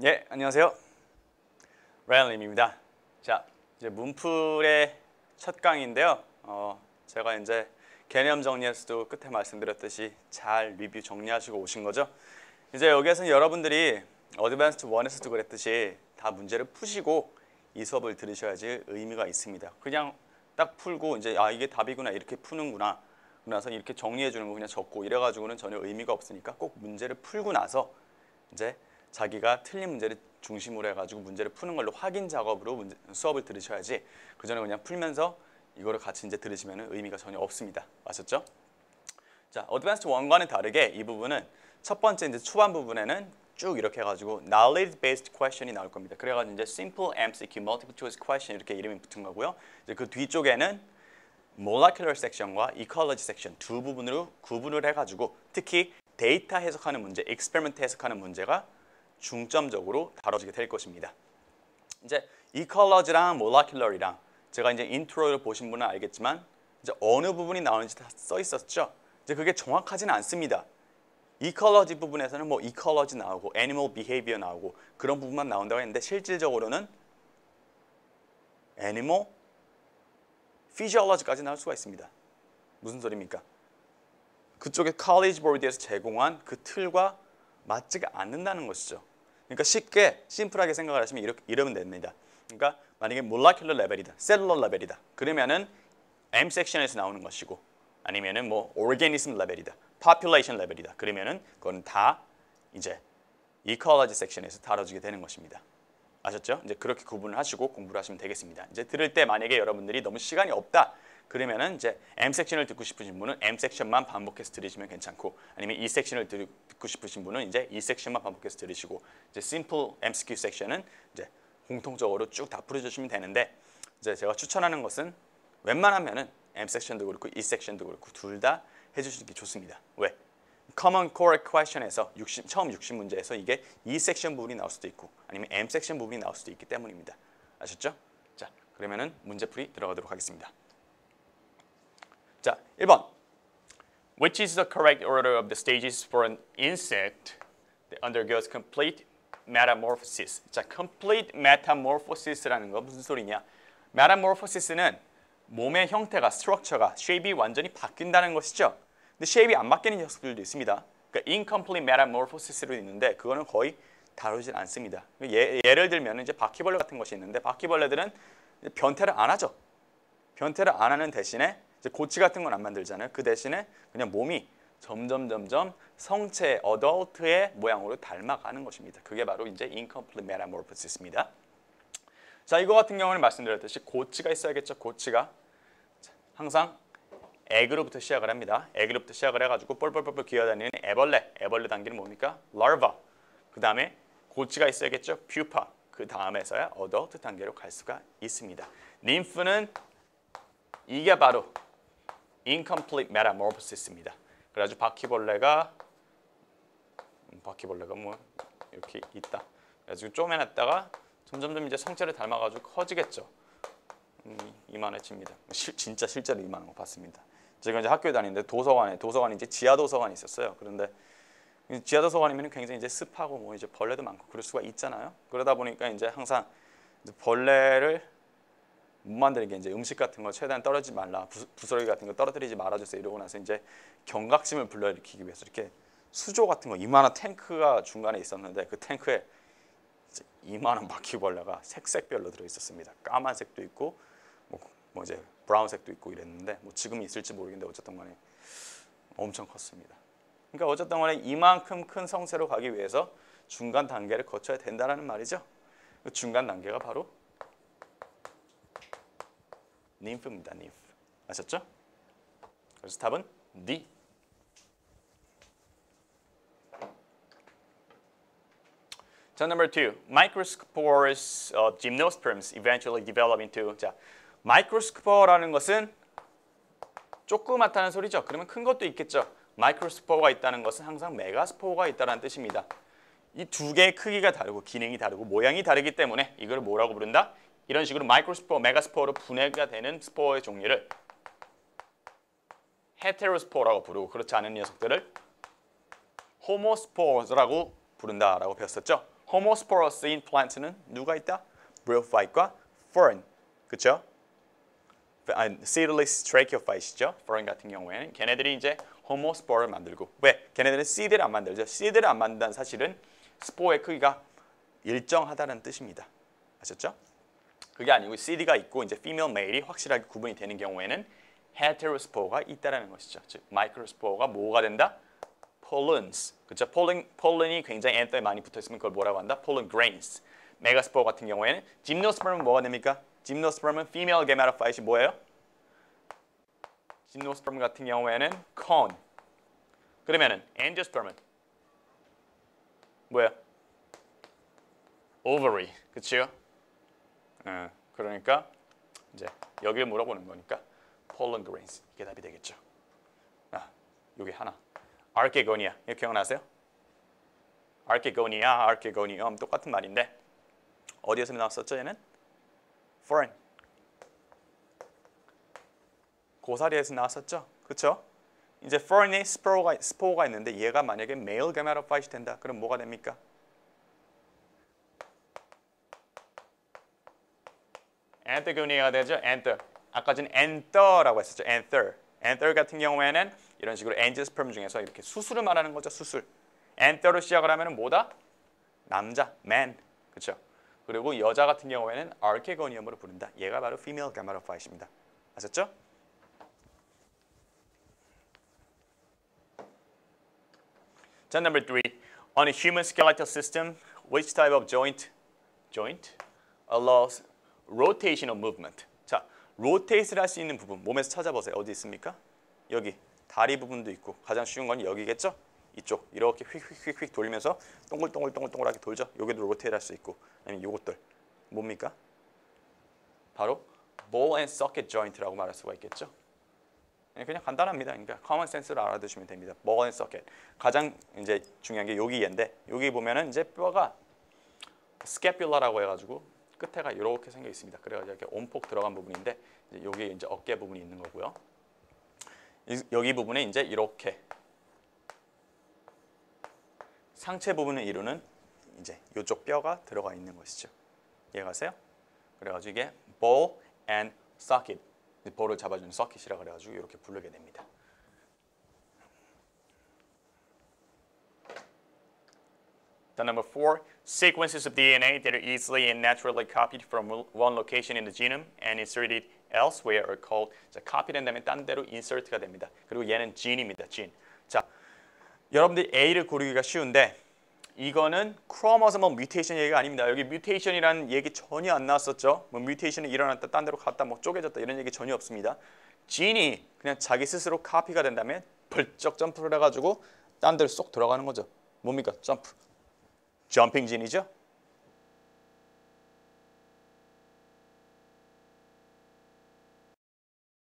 예, 안녕하세요. 라이언님입니다. 자, 이제 문풀의 첫 강의인데요. 제가 이제 개념 정리에서도 끝에 말씀드렸듯이 잘 리뷰 정리하시고 오신 거죠. 이제 여기에서는 여러분들이 어드밴스드 1에서도 그랬듯이 다 문제를 푸시고 이 수업을 들으셔야지 의미가 있습니다. 그냥 딱 풀고 이제 아 이게 답이구나 이렇게 푸는구나 그러나서 이렇게 정리해 주는 거 그냥 적고 이래가지고는 전혀 의미가 없으니까 꼭 문제를 풀고 나서 이제 자기가 틀린 문제를 중심으로 해가지고 문제를 푸는 걸로 확인 작업으로 수업을 들으셔야지 그 전에 그냥 풀면서 이거를 같이 이제 들으시면 의미가 전혀 없습니다. 아셨죠? 자, 어드밴스드 1과는 다르게 이 부분은 첫 번째 이제 초반 부분에는 쭉 이렇게 해가지고 knowledge based question이 나올 겁니다. 그래가지고 이제 simple MCQ, multiple choice question 이렇게 이름이 붙은 거고요. 이제 그 뒤쪽에는 molecular section과 ecology section 두 부분으로 구분을 해가지고 특히 데이터 해석하는 문제, experiment 해석하는 문제가 중점적으로 다뤄지게 될 것입니다. 이제 ecology랑 molecular이랑 제가 이제 인트로를 보신 분은 알겠지만 이제 어느 부분이 나오는지 다 써 있었죠. 이제 그게 정확하지는 않습니다. ecology 부분에서는 뭐 ecology 나오고 animal behavior 나오고 그런 부분만 나온다고 했는데 실질적으로는 animal physiology까지 나올 수가 있습니다. 무슨 소리입니까? 그쪽에 college board에서 제공한 그 틀과 맞지가 않는다는 것이죠. 그러니까 쉽게 심플하게 생각을 하시면 이러면 됩니다. 그러니까 만약에 molecular 레벨이다, cellular 레벨이다. 그러면은 M 섹션에서 나오는 것이고 아니면은 뭐 organism 레벨이다, population 레벨이다. 그러면은 그건 다 이제 ecology 섹션에서 다뤄지게 되는 것입니다. 아셨죠? 이제 그렇게 구분을 하시고 공부를 하시면 되겠습니다. 이제 들을 때 만약에 여러분들이 너무 시간이 없다. 그러면은 이제 M 섹션을 듣고 싶으신 분은 M 섹션만 반복해서 들으시면 괜찮고 아니면 E 섹션을 듣고 싶으신 분은 이제 E 섹션만 반복해서 들으시고 이제 Simple MCQ 섹션은 이제 공통적으로 쭉 다 풀어주시면 되는데 이제 제가 추천하는 것은 웬만하면은 M 섹션도 그렇고 E 섹션도 그렇고 둘 다 해주시는 게 좋습니다. 왜? Common Core Question에서 처음 60문제에서 이게 E 섹션 부분이 나올 수도 있고 아니면 M 섹션 부분이 나올 수도 있기 때문입니다. 아셨죠? 자, 그러면은 문제풀이 들어가도록 하겠습니다. 자, 1번. Which is the correct order of the stages for an insect that undergoes complete metamorphosis? 자, complete metamorphosis라는 거 무슨 소리냐? metamorphosis는 몸의 형태가, structure가, shape이 완전히 바뀐다는 것이죠. 근데 shape이 안 바뀌는 녀석들도 있습니다. 그러니까 incomplete metamorphosis로 있는데 그거는 거의 다루질 않습니다. 예를 들면 이제 바퀴벌레 같은 것이 있는데 바퀴벌레들은 변태를 안 하죠. 변태를 안 하는 대신에 이제 고치 같은 건 안 만들잖아요. 그 대신에 그냥 몸이 점점 성체 어덜트의 모양으로 닮아가는 것입니다. 그게 바로 이제 incomplete metamorphosis입니다. 자, 이거 같은 경우는 말씀드렸듯이 고치가 있어야겠죠. 고치가 항상 에그로부터 시작을 합니다. 에그로부터 시작을 해가지고 뻘뻘뻘 기어다니는 애벌레 단계는 뭡니까? larva. 그 다음에 고치가 있어야겠죠. pupa. 그 다음에서야 어덜트 단계로 갈 수가 있습니다. 림프는 이게 바로 incomplete metamorphosis입니다. 그래가지고 바퀴벌레가 뭐 이렇게 있다. 그래가지고 쪼매놨다가 점점 이제 성체를 닮아가지고 커지겠죠. 이만해집니다. 진짜 실제로 이만한 거 봤습니다. 제가 이제 학교에 다니는데 도서관이 이제 지하 도서관이 있었어요. 그런데 지하 도서관이면 굉장히 이제 습하고 뭐 이제 벌레도 많고 그럴 수가 있잖아요. 그러다 보니까 이제 항상 이제 벌레를 못 만드는 게 이제 음식 같은 거 최대한 떨어지지 말라, 부스러기 같은 거 떨어뜨리지 말아주세요 이러고 나서 이제 경각심을 불러일으키기 위해서 이렇게 수조 같은 거 이만한 탱크가 중간에 있었는데 그 탱크에 이만한 바퀴벌레가 색별로 들어 있었습니다. 까만색도 있고 뭐 이제 브라운색도 있고 이랬는데 뭐 지금 있을지 모르겠는데 어쨌든 간에 엄청 컸습니다. 그러니까 어쨌든 간에 이만큼 큰 성체로 가기 위해서 중간 단계를 거쳐야 된다는 말이죠. 그 중간 단계가 바로 ним프입니다. ним프. 아셨죠? 그래서 답은 D. 자, number 2. Microspores, gymnosperms eventually develop into. 자, microspor라는 것은 조그맣다는 소리죠. 그러면 큰 것도 있겠죠. 마이크로스포어가 있다는 것은 항상 메가스포어가 있다는 뜻입니다. 이 두 개의 크기가 다르고 기능이 다르고 모양이 다르기 때문에 이걸 뭐라고 부른다? 이런 식으로 마이크로스포어, 메가스포어로 분해가 되는 스포어의 종류를 헤테로스포어라고 부르고 그렇지 않은 녀석들을 호모스포어라고 부른다라고 배웠었죠. 호모스포러스인 플란트는 누가 있다? 브리오파이트과 fern, 그렇죠? seedless tracheophyte이죠. fern 같은 경우에는 걔네들이 이제 호모스포어를 만들고 왜? 걔네들은 씨드를 안 만들죠. 씨드를 안 만든다는 사실은 스포의 크기가 일정하다는 뜻입니다. 아셨죠? 그게 아니고 씨드가 있고 이제 female male이 확실하게 구분이 되는 경우에는 헤테로스포어가 있다라는 것이죠. 즉 마이크로스포어가 뭐가 된다? pollens. 그렇죠? pollen이 굉장히 엔더에 많이 붙어 있으면 그걸 뭐라고 한다? pollen grains. 메가스포어 같은 경우에는 gymnosperm은 뭐가 됩니까? gymnosperm은 female gametophyte이 뭐예요? gymnosperm 같은 경우에는 cone. 그러면은 angiosperm은 뭐야? ovary. 그렇죠? 그러니까 이제 여기를 물어보는 거니까 pollen grains 이게 답이 되겠죠. 여기 하나. archegonia 이거 기억나세요? archegonium 똑같은 말인데 어디에서 나왔었죠? 얘는 fern. 고사리에서 나왔었죠? 그렇죠? 이제 fern에 스포어가 있는데 얘가 만약에 male gametophyte이 된다. 그럼 뭐가 됩니까? anthogonia가 되죠. anther. 아까 전 anther라고 했었죠. anther 같은 경우에는 이런 식으로 angiosperm 중에서 이렇게 수술을 말하는 거죠. 수술. anther로 시작을 하면 뭐다? 남자, man. 그렇죠? 그리고 여자 같은 경우에는 archegonium으로 부른다. 얘가 바로 female gametophyte입니다. 아셨죠? 자, number 3. On a human skeletal system, which type of joint allows rotational movement? 자, 로테이트를 할 수 있는 부분 몸에서 찾아보세요. 어디 있습니까? 여기 다리 부분도 있고 가장 쉬운 건 여기겠죠? 이쪽 이렇게 휙휙휙휙 돌면서 동글동글동글동글하게 돌죠. 여기도 로테이트 할 수 있고 아니면 요것들 뭡니까? 바로 ball and socket joint라고 말할 수가 있겠죠. 그냥 간단합니다. 그러니까 common sense로 알아두시면 됩니다. ball and socket. 가장 이제 중요한 게 여기 얘인데 여기 보면은 이제 뼈가 scapula라고 해가지고 끝에가 이렇게 생겨 있습니다. 그래가지고 이렇게 온폭 들어간 부분인데 이제 여기 이제 어깨 부분이 있는 거고요. 여기 부분에 이제 이렇게 상체 부분을 이루는 이제 이쪽 뼈가 들어가 있는 것이죠. 이해가세요? 그래가지고 이게 ball and socket. 볼을 잡아주는 서킷이라 그래가지고 이렇게 부르게 됩니다. Number 4, sequences of DNA that are easily and naturally copied from one location in the genome and inserted elsewhere are called. 자, copy된 다음에 딴 데로 insert가 됩니다. 그리고 얘는 gene입니다. gene. 자, 여러분들이 A를 고르기가 쉬운데 이거는 크로모소멀 뮤테이션 얘기가 아닙니다. 여기 뮤테이션이라는 얘기 전혀 안 나왔었죠. 뭐 뮤테이션이 일어났다, 딴 데로 갔다, 뭐 쪼개졌다 이런 얘기 전혀 없습니다. 진이 그냥 자기 스스로 카피가 된 다음에 벌쩍 점프를 해가지고 딴 데로 쏙 들어가는 거죠. 뭡니까? 점프. 점핑 진이죠.